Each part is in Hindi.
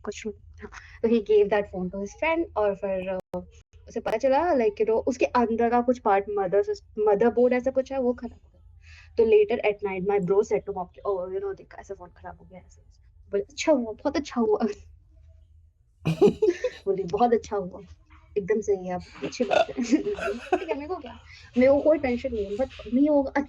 कुछ हाँ, तो he gave that phone to his friend और फिर उसे पता चला लाइक उसके अंदर का कुछ पार्ट मदर बोर्ड ऐसा कुछ है वो खराब हो गया। तो later at night my bro said to mom ओ देखा ऐसा फोन खराब हो गया ऐसे। बोले अच्छा हुआ बहुत अच्छा हुआ। बोली बहुत अच्छा हुआ एकदम सही है आप अच्छी बात है। ठीक है मेरे को कोई टेंशन नहीं है बट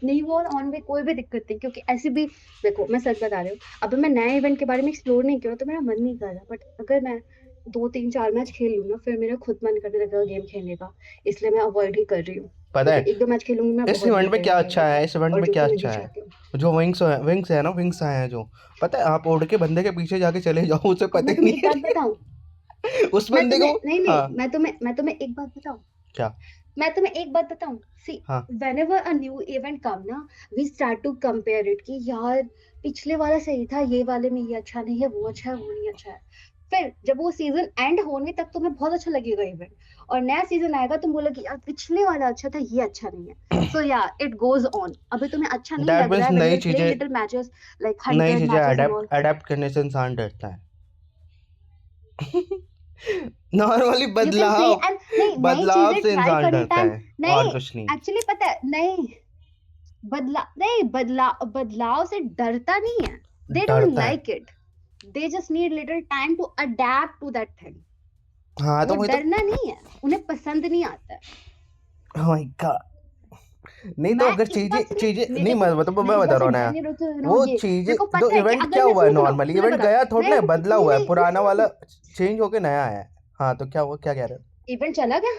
नहीं हुआ ऑन वे कोई भी दिक्कत नहीं क्योंकि ऐसे भी देखो मैं सच बता रही हूँ। अब मैं नए इवेंट के बारे में एक्सप्लोर नहीं किया तो मेरा मन नहीं कर रहा बट अगर मैं 2 3 4 मैच खेल लूँ ना फिर मेरा खुद मन करने लगेगा गेम खेलने का। इसलिए मैं अवॉइड ही कर रही हूँ पता क्योंकि है 1 2 मैच खेलूंगी मैं इस बहुत इवेंट में क्या इरिटेट हो अच्छा जाऊंगी है, इस इवेंट और में जो क्या कि मैं अच्छा नहीं है, चाहती हूँ। जो विंग्स है ना, विंग्स आए हैं जो, पता है आप उड़ के बंदे के पीछे जाके चले जाओ उसे अब पता मैं ही तुम्हें एक नहीं बात है। बताऊं। उस मैं बंदे तुम्हें को। नहीं नहीं हाँ। मैं तुम्हें एक बात बताऊं। क्या? मैं तुम्हें एक बात बताऊं। सी हाँ। whenever a new event come ना we start to compare it कि यार पिछले वाला सही था ये वाले में ये अच्छा नहीं है वो अच्छा है वो नहीं अच्छा है। फिर जब वो सीजन एंड होने तक तुम्हें बहुत अच्छा लगेगा इवेंट और नया सीजन आएगा तुम बोलोगे यार पिछले वाला अच्छा था ये अच्छा नहीं है। सो या इट गोज ऑन अभी तुम्हें अच्छा नहीं दैट लग रहा मीन्स है when you're playing little matches like नई 100 चीजें matches and all। Adapt adapt करने से इंसान डरता है। नॉर्मली you can play बदलाव, and नहीं नई बदलाव चीजें से ट्राई इंसान करने डरता टाइम है और नहीं कुछ नहीं। एक्चुअली पता है नहीं बदलाव से डरता नहीं है। दे डोंट डरता है। Like it. They just need little time to adapt to that thing. हाँ तो वो वही तो। डरना नहीं है उन्हें पसंद नहीं आता है। My God. नहीं तो मैं अगर इस चीजें बात से चीजें नहीं नहीं, देखो मैं नहीं बता रहा जैसे हूँ ना, मैंने रुको वो ये चीजें मेरे को तो पता है कि इवेंट क्या अगर मैं हुआ है, सुनो नॉर्मली सुनो इवेंट बता गया थोड़ा नहीं ना, रुको बदला नहीं हुआ है, नहीं नहीं पुराना सुनो वाला सुनो चेंज होके नया आया है। हाँ तो क्या हुआ, क्या कह रहे हो? इवेंट चला गया।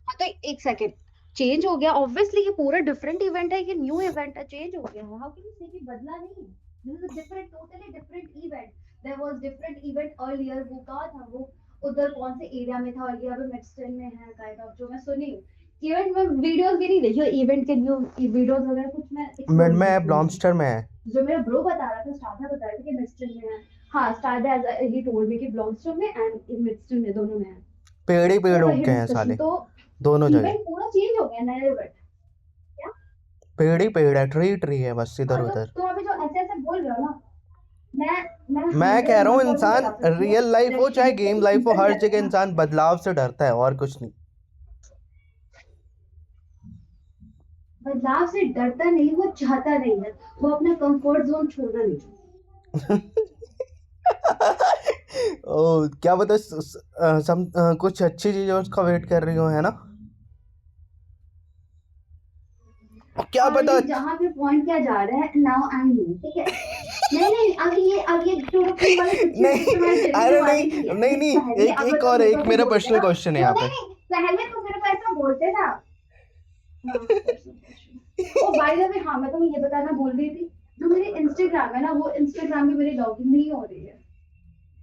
हाँ तो एक सेकेंड चेंज हो गया ऑब्वियसली ये पूरा डिफरेंट इवेंट है ये न्यू इवेंट है चेंज हो गया है हाउ कैन यू से कि बदला नहीं है। This is a different totally different event. There was different event earlier वो कहा था वो उधर कौन से एरिया में था और ये अभी मेडस्टन में है काइंड ऑफ जो मैं सुनी हूँ। इवेंट में वीडियोस भी नहीं देखी इवेंट के न्यू वीडियोस वगैरह कुछ मैं मिड एक्सप्लोर नहीं में की हूँ। ब्लॉमस्टर में है। जो मेरा ब्रो बता रहा था स्टार्था बता रहा था कि मेडस्टन में है। हाँ स्टार्था ही टोल्ड मी कि ब्लॉमस्टर में एंड मेडस्टन में दोनों में है। पेड़ ही पेड़ तो उग वही गए हैं डिस्कशन साले, तो दोनों जगह। इवेंट पूरा चेंज हो गया नया इवेंट। क्या पेड़ ही पेड़ है, ट्री ट्री है बस इधर हाँ तो उधर। तुम अभी जो ऐसे ऐसे बोल रहे हो ना मैं मैं कह रहा हूँ 100% इंसान, बता सकती हूँ रियल लाइफ हो दैट चाहे जितने गेम भी लाइफ हो, इवेंट हर रहते जगह हैं ना इंसान बदलाव से डरता है और कुछ नहीं। बदलाव से डरता नहीं वो चाहता नहीं है वो अपना कंफर्ट जोन छोड़ना नहीं चाहता। ओ क्या बता, कुछ अच्छी चीजें उसका वेट कर रही हो, है ना? और क्या पता ये जहाँ पे पॉइंट क्या जा रहा है नाउ आई नो ठीक है। नहीं नहीं अब ये क्लोरोक्विन वाला सिचुएशन नहीं, तुम्हारे दिल में अरे दिमाग नहीं में नहीं है नहीं देख नहीं, पहले एक अगर एक तुम और, मेरे को एक ऐसा मेरा बोलते पर्सनल ना क्वेश्चन है तो यहाँ नहीं पे। नहीं पहले तुम मेरे को ऐसा बोलते ना। हाँ ओ बाय द वे हाँ मैं तुम्हें ये बताना भूल गई थी। जो मेरी इंस्टाग्राम है ना वो इंस्टाग्राम भी मेरी लॉगिन नहीं हो रही है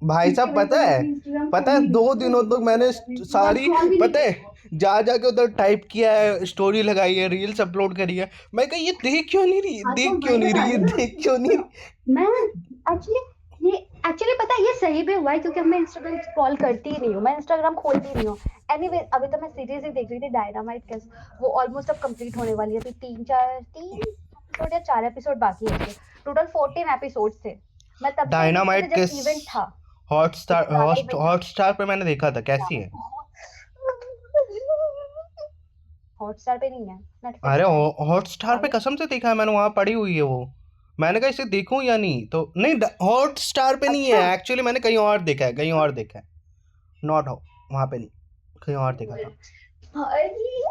भाई जिसकी साहब वजह से मैं अपनी इंस्टाग्राम पता खोल है नहीं रही दो थी मैं दिनों तक दिक्कत हो मैंने रहा था मेरे को सारी, स्क्रॉल भी नहीं पता कर है, पाऊँ। जा जाके उधर टाइप किया है, स्टोरी लगाई है, रील्स अपलोड करी है। मैं कहा ये देख क्यों नहीं रही, हाँ तो देख क्यों वही नहीं बता रही, रही ये हूँ ना देख क्यों नहीं सुनो रही। मैं एक्चुअली ये एक्चुअली पता है ये सही भी हुआ है क्योंकि अब मैं इंस्टाग्राम स्क्रॉल करती ही नहीं हूँ मैं इंस्टाग्राम खोलती ही नहीं हूँ। एनीवे अभी तो मैं सीरीज ही देख रही थी डायनामाइट केस वो ऑलमोस्ट अब कंप्लीट होने वाली है अभी 3 एपिसोड या 4 एपिसोड बाकी है उसके टोटल 14 एपिसोड थे। मैं तब से देख रही डायनामाइट थी जब किस? इवेंट था। एक हॉटस्टार, पुराना इवेंट था हॉटस्टार पे मैंने देखा था, कैसी है? हॉटस्टार पे नहीं है अरे नेटफ्लिक्स पे है। हॉटस्टार पे पागल कसम से देखा है मैंने, वहां पड़ी हुई है वो। मैंने कहा इसे देखूं या नहीं, तो नहीं, हॉटस्टार पे नहीं अच्छा है एक्चुअली, मैंने कहीं और देखा है, कहीं और देखा है। नॉट हो, वहां पे नहीं, कहीं और देखा था।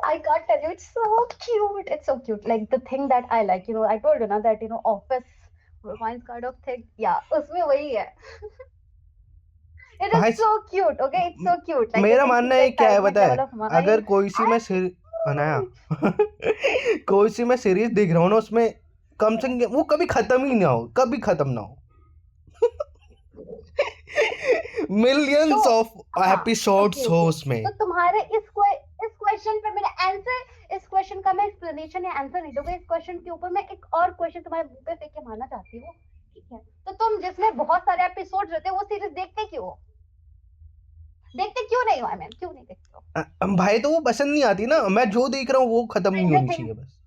I can't tell you. It's so cute. It's so cute. Like the thing that I like, I told you na that office romance kind of thing. Yeah, उसमें वही है. It is भाई so cute. Okay, it's so cute. Like it मेरा takes you मानना to है क्या है excitement पता है, level of अगर mine. कोई सी मैं अनाया कोई सी मैं सीरीज देख रहा हूँ ना, उसमें कम से कम वो कभी खत्म ही ना हो, कभी खत्म ना हो। तो मिलियंस ऑफ हाँ ओके एपिसोड्स हो ओके उसमें। तो तुम्हारे इस क्वेश्चन पे मेरा आंसर इस क्वेश्चन का मैं एक्सप्लेनेशन या आंसर नहीं दूंगा इस क्वेश्चन के ऊपर मैं एक और क्वेश्चन तुम्हारे मुंह पे फेंक के मारना चाहती हूँ। ठीक है तो तुम जिसमें बहुत सारे एपिसोड रहते हैं वो सीरीज देखते क्यों नहीं हो आई मीन क्यों नहीं देखते हो। भाई तो वो पसंद नहीं आती ना, मैं जो देख रहा हूँ वो खत्म नहीं स्ट्रेंजर होनी थिंग्स चाहिए बस।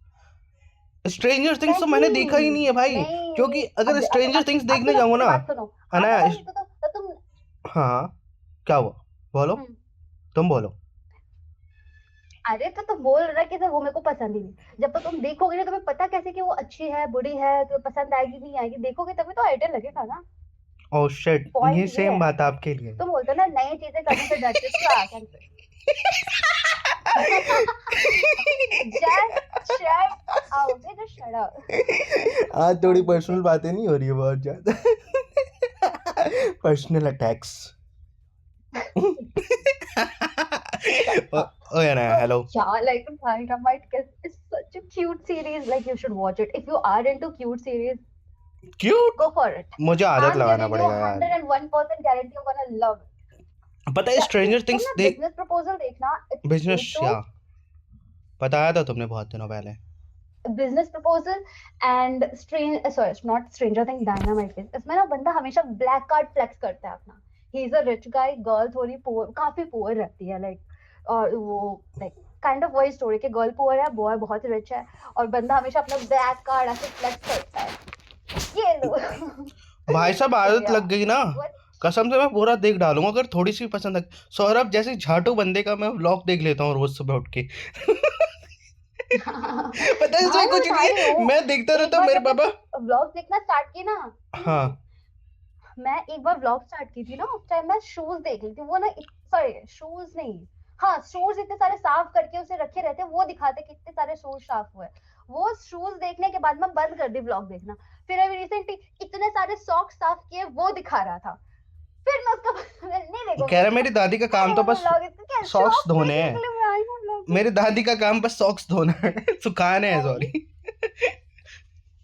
स्ट्रेंजर थिंग्स तो मैंने देखा ही नहीं नहीं है भाई, नहीं क्योंकि अगर अब स्ट्रेंजर थिंग्स अब देखने सुनो जाऊंगा मेरी ना, बात सुनो। हाँ तो अनाया वही तो तुम हाँ, क्या हुआ? बोलो, हम्म। तुम बोलो। अरे तो तुम बोल रहा है कि वो मेरे को पसंद ही नहीं। जब तक तुम देखोगे ना तुम्हें पता कैसे कि वो अच्छी है बुरी है, तुम्हें पसंद आएगी नहीं आएगी, देखोगे तभी तो आइडिया लगेगा ना। ओह शिट, पॉइंट ये ये सेम है। बात आपके लिए। तुम बोलते हो ना नई चीजें करने से डरते हो, क्या cancel. Just shut out, just shut up. आज थोड़ी पर्सनल नॉनसेंस। बातें नहीं हो रही है बहुत ज्यादा। Personal attacks. ओ यार, hello. Yeah, like Dynamite is such a cute series. Like you should watch it. If you are into cute series, cute? go for it. मुझे आदत I'm लगाना giving you पड़ेगा यार। 101% guarantee you're gonna love it. पता है Yeah, see, स्ट्रेंजर तुम थिंग्स ना देख, बिजनेस प्रपोजल देखना, बिजनेस एक तो या बताया था तुमने बहुत दिनों पहले। Business proposal and sorry not stranger thing, dynamite. इसमें ना बंदा हमेशा ब्लैक कार्ड फ्लेक्स करता है अपना। He is a rich guy, girl थोड़ी पुअर, काफी पुअर रहती है लाइक, और वो लाइक काइंड ऑफ वही स्टोरी कि गर्ल पुअर है, बॉय बहुत रिच है, और बंदा हमेशा अपना ब्लैक कार्ड ऐसे फ्लेक्स करता है, ये लो। भाई साहब तो आदत या लग गई ना, कसम से मैं पूरा देख डालूंगा अगर थोड़ी सी पसंद है। सौरभ जैसे झाटू बंदे का मैं व्लॉग देख लेता हूँ रोज सुबह उठ के। पता है इसमें भाई मैं कुछ बता नहीं रही है, हूँ, मैं देखता एक रहता हूँ बार मेरे जब पापा। मैंने व्लॉग देखना स्टार्ट किया ना, सुनो हाँ। तो, मैं एक बार व्लॉग स्टार्ट की थी ना, उस टाइम मैं शूज देख रही थी, वो ना सॉरी शूज नहीं, हाँ शूज इतने सारे साफ करके उसे रखे रहते हैं, वो दिखाते कि इतने सारे शूज साफ हुए। वो शूज देखने के बाद मैं बंद कर दी व्लॉग देखना। फिर अभी रिसेंटली इतने सारे सॉक्स साफ किए वो दिखा रहा था, फिर मैं उसका नहीं कह देखूंगी रहा उसका, मेरी दादी का नहीं काम तो देखूंगी बस व्लॉग, इसका क्या सॉक्स शॉक्स धोने देखने हैं। के लिए मैं आई हूँ व्लॉग। मेरी दादी का काम बस सॉक्स धोना है। सुखाने हैं, भाई सॉरी।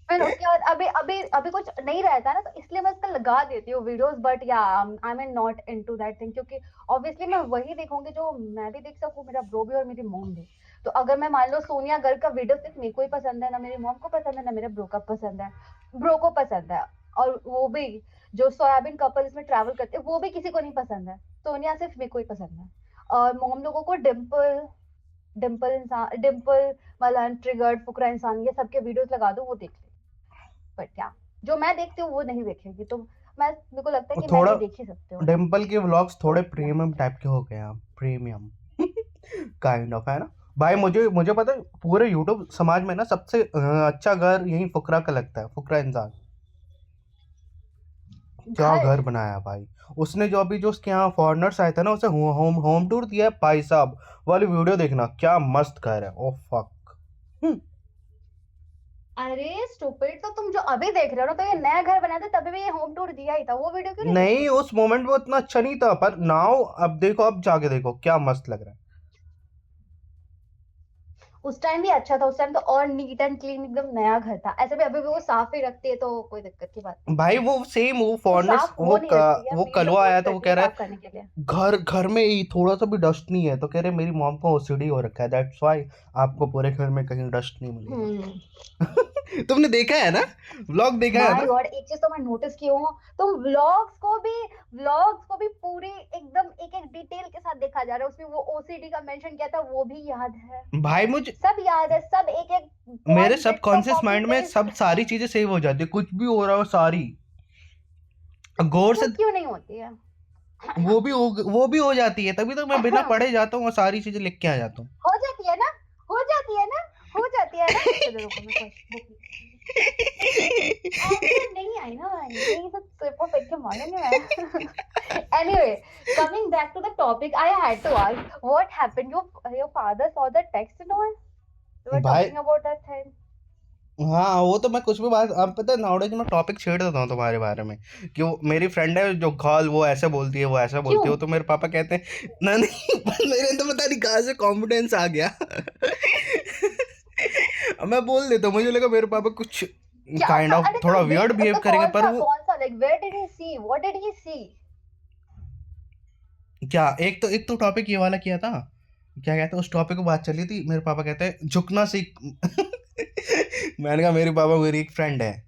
फिर उसके बाद अभी अभी अभी कुछ नहीं रहता ना, तो इसलिए मैं इसका लगा देती हूँ वीडियोस, बट या आई am not into that thing, क्योंकि ऑब्वियसली मैं वही देखूंगी जो मैं भी देख सकूँ, मेरा ब्रो भी और मेरी मॉम भी। तो अगर मैं मान लो सोनिया गर्ग का वीडियो सिर्फ मेरे को ही पसंद है, ना मेरी मॉम को पसंद है, ना मेरे ब्रो का पसंद है, ब्रो को पसंद है, और वो भी जो सोयाबीन कपल इसमें ट्रैवल करते हैं वो भी किसी को नहीं पसंद है, सोनिया सिर्फ मेरे को ही पसंद है। और मॉम लोगों को डिम्पल, डिम्पल इंसान, डिम्पल मलान, ट्रिगर्ड, फुकरा इंसान, ये सबके वीडियोस लगा दो वो देख ले। बट क्या, जो मैं देखती हूँ वो नहीं देखेगी, तो मैं, मेरे को लगता है कि मैं थोड़ा ये देख ही सकती हूँ। डिम्पल के व्लॉग्स तो थोड़े या प्रीमियम टाइप के हो गए हैं, प्रीमियम। काइंड ऑफ है ना। भाई मुझे मुझे पता है पूरे यूट्यूब समाज में ना सबसे अच्छा घर यही फुकरा का लगता है, फुकरा इंसान। क्या घर, घर बनाया भाई उसने, जो अभी जो उसके यहाँ फॉरेनर्स आए थे ना, उसे होम होम टूर दिया है भाई साहब। वाली वीडियो देखना, क्या मस्त घर है, ओ फक। अरे स्टूपिड, तो तुम जो अभी देख रहे हो ना, तो ये नया घर बनाया था तभी भी ये होम टूर दिया ही था, वो वीडियो क्यों नहीं नहीं, देखोगे। उस मोमेंट में उतना अच्छा नहीं था, पर नाउ अब देखो, अब जाके देखो क्या मस्त लग रहा उस टाइम भी अच्छा था, उस टाइम तो और नीट एंड क्लीन एकदम नया घर था, ऐसे भी अभी भी वो साफ ही रखती है, तो कोई दिक्कत की बात है नहीं है। भाई। वो सेम वो वो फॉरेनर्स साफ वो नहीं रखती है, वो मेड कलवा लोग आया था, वो करती कह है रहा साफ है करने के लिए। घर घर में ही थोड़ा सा भी डस्ट नहीं है, तो कह रहे मेरी मॉम को ओसीडी हो रखा है, दैट्स व्हाई आपको पूरे घर में कहीं डस्ट नहीं हम्म। मिलेगा। तुमने देखा है ना, व्लॉग देखा है माय ना। गॉड, एक चीज तो मैं नोटिस की हूँ, तुम व्लॉग्स को भी पूरी एकदम एक एक डिटेल के साथ देखा जा रहा है, उसमें वो ओसीडी का मेंशन किया था वो भी याद है, भाई मुझे, सब याद है, सब एक एक मेरे पॉइंट बिट्स को सबकॉन्शियस कॉपी माइंड में पेस्ट। सब सारी चीजें सेव हो जाती है, कुछ भी हो रहा हो सारी गौर से। वो क्यों नहीं होती है। वो भी हो जाती है, तभी तो मैं बिना पढ़े जाता हूँ और सारी चीजें लिख के आ जाता हूँ। हो जाती है ना, हो जाती है ना, हो जाती है ना, चलो रुको मैं बुक आंसर नहीं आई ना, नहीं तो सिर्फ फेंक के मारूंगी मैं। Anyway, coming back to the topic, I had to ask, what happened? Your father saw the text and all? We were भाई talking about that thing. हाँ, वो तो मैं कुछ भी बात, अब पता है नॉलेज में टॉपिक छेड़ देता हूँ तुम्हारे बारे में, कि वो मेरी फ्रेंड है जो कॉल, वो ऐसे बोलती है, वो ऐसा बोलती है, क्यों? वो तो मेरे पापा कहते हैं ना, नहीं। पर मेरे तो पता नहीं कहाँ से कॉन्फिडेंस आ गया। अब मैं बोल देता हूँ, मुझे लगा मेरे पापा कुछ क्या काइंड ऑफ अरे तो थोड़ा वियर्ड देख, बिहेव तो करेंगे, पर वो कौन सा like where did he see? What did he see? क्या, एक तो टॉपिक ये वाला किया था, क्या कहते हैं, उस टॉपिक पे बात चली थी, मेरे पापा कहते हैं झुकना सीख। मैंने कहा मेरे पापा, मेरी एक फ्रेंड है,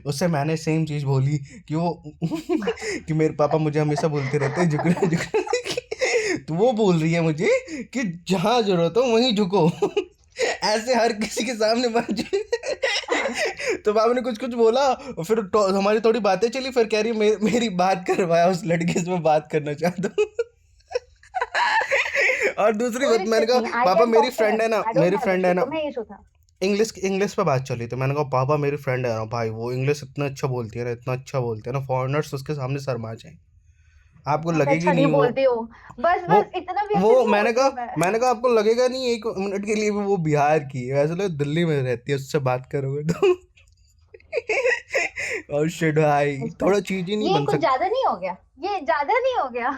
उससे मैंने सेम चीज बोली, कि वो कि मेरे पापा मुझे हमेशा बोलते रहते हैं झुकना झुकना सीख। तो वो बोल रही है मुझे कि जहां जरूरत हो वहीं झुको। ऐसे हर किसी के सामने मत तो पापा ने कुछ कुछ बोला और फिर हमारी थोड़ी बातें चली, फिर कह रही मेरी बात करवाया उस लड़के से, मैं बात करना चाहता हूँ। और दूसरी कोई बात, मैंने दिक्कत कहा नहीं, आई पापा कैन मेरी टॉक टू फ्रेंड हिम, है ना, आई डोंट मेरी हैव फ्रेंड है इशू, ना, तुम्हें इशू था। इंग्लिश इंग्लिश पे बात चली, तो मैंने कहा पापा मेरी फ्रेंड है ना भाई, वो इंग्लिश इतना अच्छा बोलती है ना, इतना अच्छा बोलती है ना, फॉरेनर्स उसके सामने शर्मा जाए, आपको अच्छा, मैं लगेगी अच्छा नहीं नहीं वो बोलती हूँ, बस वो बस इतना भी अच्छे वो नहीं मैंने बोलती हूँ कहा मैं। मैंने कहा आपको लगेगा नहीं एक मिनट के लिए भी वो बिहार की है, ऐसा लगे दिल्ली में रहती है, उससे बात करोगे तो। और शिट भाई, बस थोड़ा बस, चीज ही नहीं ये बन कुछ ज्यादा नहीं हो गया, ये ज्यादा नहीं हो गया।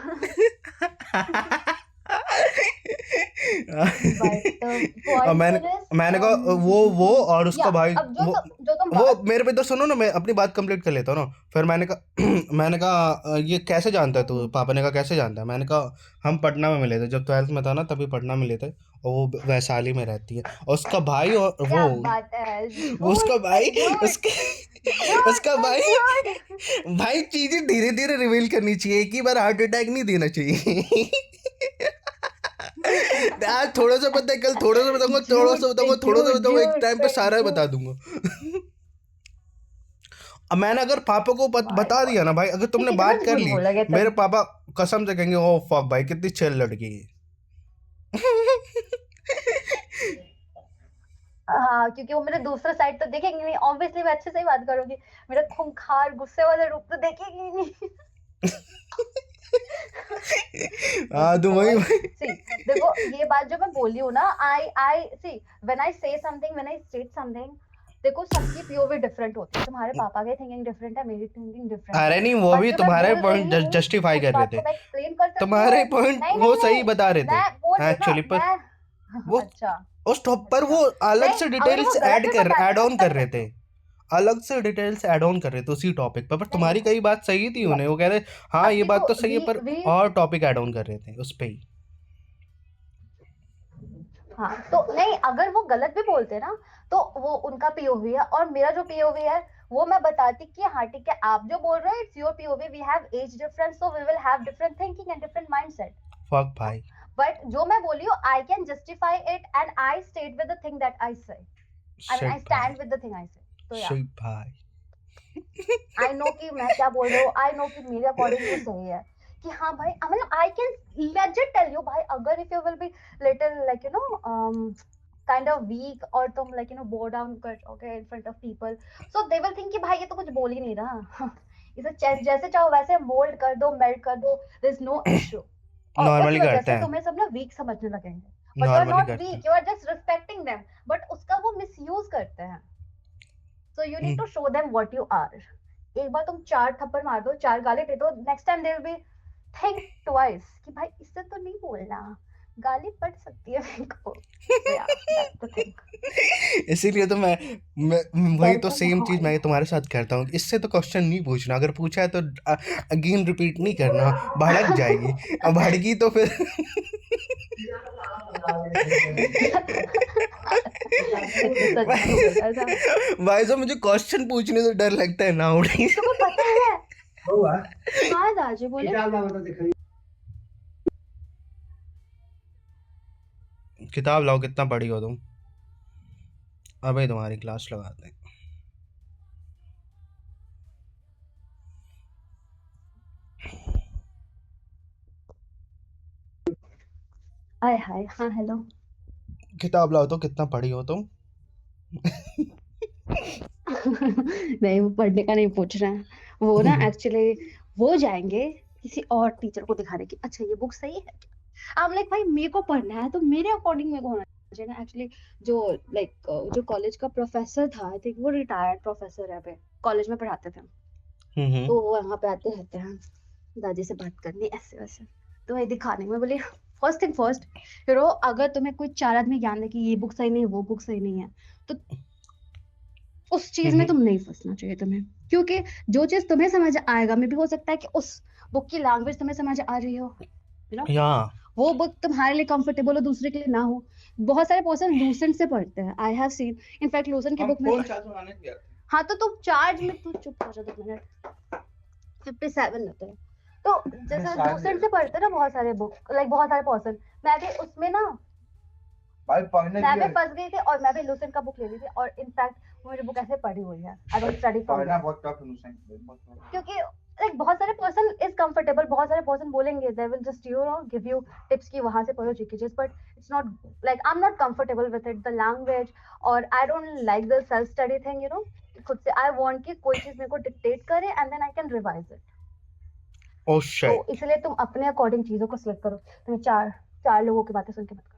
बट और पॉइंट मैंने हियर इज, मैंने कहा वो और या उसका भाई अब जो तुम वो बात, मेरे पे तो सुनो ना, मैं अपनी बात कंप्लीट कर लेता हूँ ना। फिर मैंने कहा मैंने कहा ये कैसे जानता है तू? पापा ने कहा कैसे जानता है? मैंने कहा हम पटना में मिले थे, जब 12th में था ना तभी पटना मिले थे, और वो वैशाली में रहती है, और उसका भाई, और क्या बात है, वो झूठ उसका पे भाई, झूठ, उसके झूठ उसका पे भाई झूठ। भाई चीजें धीरे धीरे रिवील करनी चाहिए, एक ही बार हार्ट अटैक नहीं देना चाहिए। आज थोड़ा सा पता है, कल थोड़ा सा बताऊंगा, थोड़ा सा झूठ पे बताऊंगा, थोड़ा सा झूठ, बताऊंगा, एक झूठ टाइम पे पे सारा बता झूठ। दूंगा। अब मैंने अगर पापा को माय बता दिया गॉड, ना भाई, अगर ये तुमने कितना बात कर झूठ ली, बोला गया मेरे तुम। पापा कसम से कहेंगे ओ फक भाई कितनी चिल लड़की है। हाँ, क्योंकि वो मेरे दूसरा साइड तो देखेंगे नहीं, ऑब्वियसली मैं अच्छे से ही बात करूंगी, मेरा खूंखार गुस्से वाला रूप तो देखेगी ही नहीं। बट हाँ तो वही बॉय, भाई। सी, देखो ये बात जो मैं बोली हूँ ना, आई आई सी, when I say something, when I state something, देखो सबकी पीओवी डिफरेंट होती है, तुम्हारे पापा की थिंकिंग डिफरेंट है, मेरी थिंकिंग डिफरेंट है, अरे नहीं, वो बट भी जो मैं तुम्हारे बोल पॉइंट रही हूँ जस्टिफाई उस कर रहे बात थे, को मैं एक्सप्लेन कर सकती तुम्हारे हूँ। पॉइंट नहीं वो नहीं सही नहीं, बता रहे थे मैं बोल रही हूँ ना एक्चुअली, पर मैं। वो अच्छा, उस टॉप पर अच्छा, वो अलग नहीं से अगर डिटेल्स वो गलत भी ऐड बताते ना ऑन कर तब रहे थे, अलग से डिटेल्स ऐड ऑन कर रहे थे उसी टॉपिक पर नहीं, तुम्हारी कई बात सही थी, उन्हें नहीं, वो कह रहे हाँ अब ये बात देखो तो सही है, पर वी, और टॉपिक ऐड ऑन कर रहे थे उस पे ही। हाँ तो नहीं, अगर वो गलत भी बोलते ना तो वो उनका पीओवी है, और मेरा जो पीओवी है वो मैं बताती कि हाँ ठीक है, आप जो बोल रहे हो it's your POV, we have age difference, so we will have different thinking and different mindset. Fuck भाई। बट जो मैं बोली हूँ I can justify it and I state with the thing that I say, I mean shit I भाई। Stand with the thing I say. तो या शिट भाई। आई नो कि मैं क्या बोल रही हूँ, आई नो कि मेरे अकॉर्डिंग वो सही है, कि हाँ भाई, मतलब I can legit tell you भाई, अगर if you will be little like kind of weak, और तुम like bow down करोगे in front of people, so they will think कि भाई ये तो कुछ बोल ही नहीं रहा। इसे जैसे चाहो वैसे मोल्ड कर दो, मेल्ट कर दो, there is no issue। और उस नॉर्मली वजह करते से हैं, तुम्हें सब ना वीक समझने लगेंगे, but you are normally not करते हैं। Weak, you are just respecting them, but उसका वो मिसयूज करते हैं, so you need hmm, to show them what you are। एक बार तुम चार थप्पड़ मार दो, चार गाली दे दो, next time they will be think twice कि भाई इससे तो नहीं बोलना, गाली पड़ सकती है मेरे को। तो या दैट्स द थिंग। इसीलिए तो मैं वही डर तो का सेम चीज माहौल। मैं तुम्हारे साथ करता हूँ, इससे तो क्वेश्चन नहीं पूछना, अगर पूछा है तो अगेन रिपीट नहीं करना, भड़क जाएगी, और भड़की तो फिर सच में हो गया था। भाई साहब मुझे क्वेश्चन पूछने से डर लगता है ना उड़ी। तुम्हें पता है, हाँ दाजी बोले, किताब लाओ, कितना पढ़ी हो तुम? अबे तुम्हारी क्लास लगाते हैं। हाय हाय, हाँ हेलो। किताब लाओ तो कितना पढ़ी हो तुम? नहीं, वो पढ़ने का नहीं पूछ रहे हैं, वो ना एक्चुअली वो जाएंगे किसी और टीचर को दिखाने की, अच्छा ये बुक सही है क्या, अब लाइक भाई मेरे को पढ़ना है तो मेरे अकॉर्डिंग मेरे को होना चाहिए ना एक्चुअली। जो लाइक जो कॉलेज का प्रोफेसर था, आई थिंक वो रिटायर्ड प्रोफेसर है, पे कॉलेज में पढ़ाते थे, हम्म। तो वो यहाँ पे आते रहते हैं दादी से बात करनी ऐसे वैसे, तो वही दिखाने में बोली, फर्स्ट थिंग फर्स्ट, फिर वो अगर तुम्हें कोई चार आदमी ज्ञान दे कि ये बुक सही नहीं है, वो बुक सही नहीं है, तो उस चीज में हम्म। तुम नहीं फंसना चाहिए तुम्हें, क्योंकि जो चीज तुम्हें समझ आएगा, मे भी हो सकता है कि उस बुक की लैंग्वेज तुम्हें समझ आ रही हो, यू नो, यहाँ वो बुक तुम्हारे लिए कंफर्टेबल हो, दूसरे के लिए ना हो। बहुत सारे पर्सन लूसेंट से पढ़ते हैं, I have seen, in fact Lucent की बुक में, हाँ तो तुम चार्ज में, तू चुप हो जा 2 मिनट, 57 होते हैं, तो जैसे लूसेंट से पढ़ते हैं ना बहुत सारे बुक, लाइक बहुत सारे पर्सन, मैं भी उसमें ना भाई पढ़ने मैं की भी फंस गई थी और मैं भी लूसेंट का बुक ले ली थी और इनफैक्ट वो मेरी बुक ऐसे पड़ी हुई है। आई डोंट स्टडी फ्रॉम पढ़ना देयर बहुत टफ है लूसेंट, बहुत tough है। क्योंकि लाइक बहुत सारे पर्सन इज कंफर्टेबल, बहुत सारे पर्सन बोलेंगे they will just give you tips की वहां से पढ़ो GK, but it's not like I am not comfortable with it, the language, और I don't like the self study thing, you know. खुद से आई वांट कि कोई चीज मेरे को डिक्टेट करे and then I can revise it. ओ तो शिट, इसलिए तुम अपने अकॉर्डिंग चीजों को सिलेक्ट करो, तुम्हें चार चार लोगों की बातें सुन के मत करो।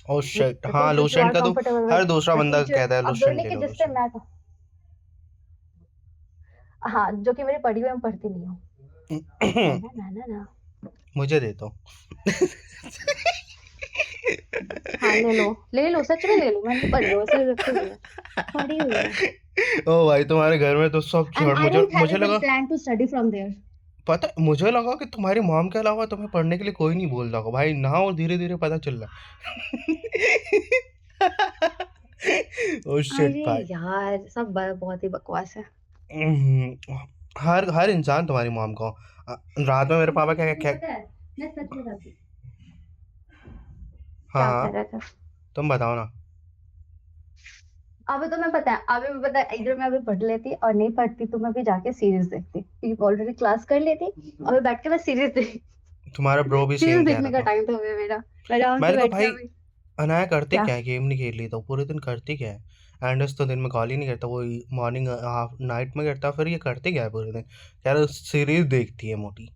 ओ शिट, The हाँ things which you Lucent are का तो comfortable हर with, दूसरा the बंदा teacher, कहता है अब वो लूसेंट नहीं ले कि लो जिससे लूसेंट। मैं, हाँ जो कि मेरी पढ़ी हुई मैं पढ़ती नहीं हूँ। ना ना ना ना, मुझे दे दो। हाँ ले लो सच में ले लो, मैं नहीं पढ़ी हूँ, ऐसे रखी हुई है, पढ़ी हुई है। ओ भाई तुम्हारे घर में तो सब And छोड़, I मुझे don't have मुझे even लगा, plan to study from there. पता मुझे लगा कि तुम्हारी मॉम के अलावा तुम्हें पढ़ने के लिए कोई नहीं बोल रहा होगा भाई ना, और धीरे धीरे पता चल रहा ओ शिट अरे भाई। यार सब बहुत ही बकवास है। हर इंसान तुम्हारी मॉम को रात में मेरे पापा क्या क्या पता है, मैं सच में बताती हूँ। हाँ क्या हाँ कह रहे थे? तुम बताओ ना। अभी तो मैं पता है, अभी मैं पता है, इधर मैं अभी पढ़ लेती और नहीं पढ़ती तो मैं भी जाके सीरीज देखती, क्योंकि ऑलरेडी क्लास कर लेती और मैं बैठ के मैं सीरीज देखती। तुम्हारा ब्रो भी सीरीज सेम कह देखने रहा का था। टाइम तो अभी मेरा, मैं आराम से मैंने कहा बैठ के भाई अभी। अनाया करती क्या? क्या है, गेम नहीं खेल ली तो पूरे दिन करती क्या है। एंडस तो दिन में कॉल ही नहीं करता, वो मॉर्निंग हाफ नाइट में करता, फिर ये करती क्या है पूरे दिन। कह रहा सीरीज देखती है मोटी।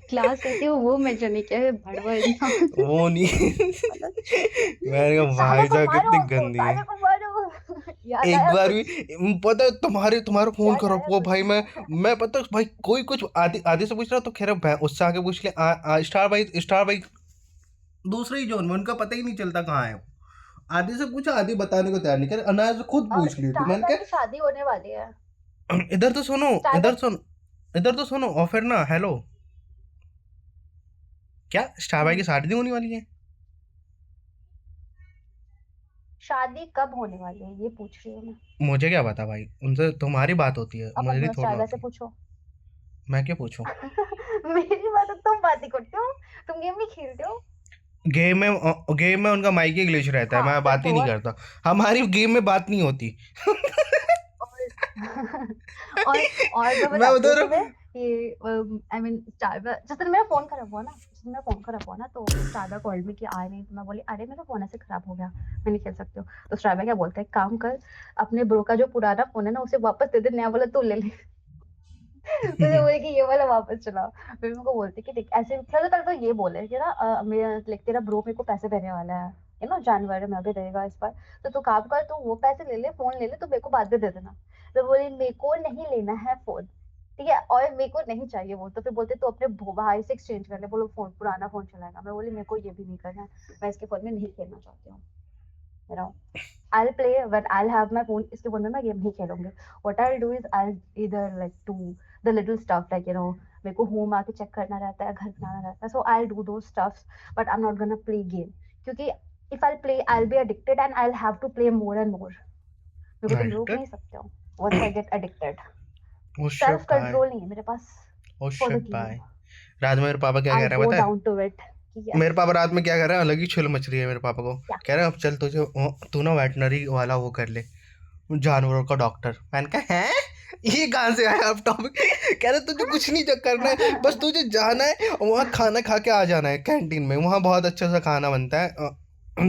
क्लास करती हूँ वो मेंशन नहीं किया है, भड़वा इंसान। वो नहीं मतलब मैंने कहा साले भाई को साहब मारो, कितनी उसको गंदी है। साले को मारो। याद एक आया बार भी कुछ? पता है तुम्हारा फोन याद करो आया वो कुछ? भाई, मैं पता है भाई कोई कुछ आदि आदि से पूछ रहा तो खैर उससे आगे पूछ ले स्टार भाई दूसरे ही जोन में, उनका पता ही नहीं चलता कहाँ है वो। आदि से पूछा, आदि बताने को तैयार नहीं करे, अनाज से खुद और पूछ ली थी। स्टार मैंने भाई की कहा शादी होने वाली है। इधर तो सुनो, स्टार इधर भाई सुन, इधर तो सुनो, और फिर ना हेलो, क्या स्टार भाई की शादी नहीं होने वाली है। शादी कब होने वाली है ये पूछ रही हूँ मैं। मुझे क्या पता भाई, उनसे तुम्हारी बात होती है, अब मुझे नहीं अपना थोड़ा स्टार भाई से होती। पूछो। मैं क्या पूछूं। मेरी बात है, तुम बात ही करते हो, तुम गेम नहीं खेलते हो। गेम में उनका माइक ही ग्लिच रहता है, हाँ मैं फिर बात ही नहीं बहुत। करता। हमारी गेम में बात नहीं होती। और और मैं मैं बताती हूँ उधर तुम्हें कि आई मीन स्टार जिस दिन मेरा फोन खराब हुआ ना, तो स्टार कॉल्ड मी कि आ नहीं, तो मैं बोली अरे मेरा फोन ऐसे खराब हो गया, मैं नहीं खेल सकती हूँ। तो स्टार क्या बोलता है, काम कर, अपने ब्रो का जो पुराना फोन है ना उसे वापस दे दे, नया वाला तू ले ले। मुझे बोले कि ये वाला वापस चलाओ। फिर मेरे को बोलते कि देख ऐसे, सबसे पहले तो ये बोले कि ना मेरा लाइक तेरा ब्रो मेरे को पैसे देने वाला है, यू नो जनवरी में अभी देगा इस बार, तो तू काम कर, तू वो पैसे ले ले, फोन ले ले, तो मेरे को बाद में दे देना। तो बोले मेरे को नहीं लेना है फोन, ठीक है, और मेरे को नहीं चाहिए वो। तो फिर बोलते तो अपने भाई से एक्सचेंज कर ले, बोलो फोन पुराना फोन चलाएगा। मैं बोली मेरे को ये भी नहीं करना है, मैं इसके फोन में नहीं खेलना चाहती हूँ, you know. I'll play when I'll have my phone. इसके फोन में मैं गेम नहीं खेलूंगी। What I'll do is I'll either like do the little stuff like, you know, मेरे को होम आके चेक करना रहता है, घर बनाना रहता है, so I'll do those stuffs, but I'm not gonna play game, क्योंकि if I'll play I'll be addicted and I'll have to play more and more. मेरे को तुम रोक Addicted? नहीं सकते हो once I get addicted. ओ Self शिट भाई, control नहीं है मेरे पास ओ for the शिट game. भाई। रात में मेरे पापा क्या कह I'll रहे हैं go पता है। down to it. Yes. मेरे पापा रात में क्या कर रहे हैं, अलग ही छुल मच रही है मेरे पापा को। क्या? कह रहे हैं अब चल तुझे तू ना वेटनरी वाला वो कर ले, जानवरों का डॉक्टर। मैंने कहा है ये कहाँ से आया अब टॉपिक। कह रहे तुझे कुछ नहीं करना है, बस तुझे जाना है और वहाँ खाना खा के आ जाना है कैंटीन में, वहाँ बहुत अच्छा सा खाना बनता है,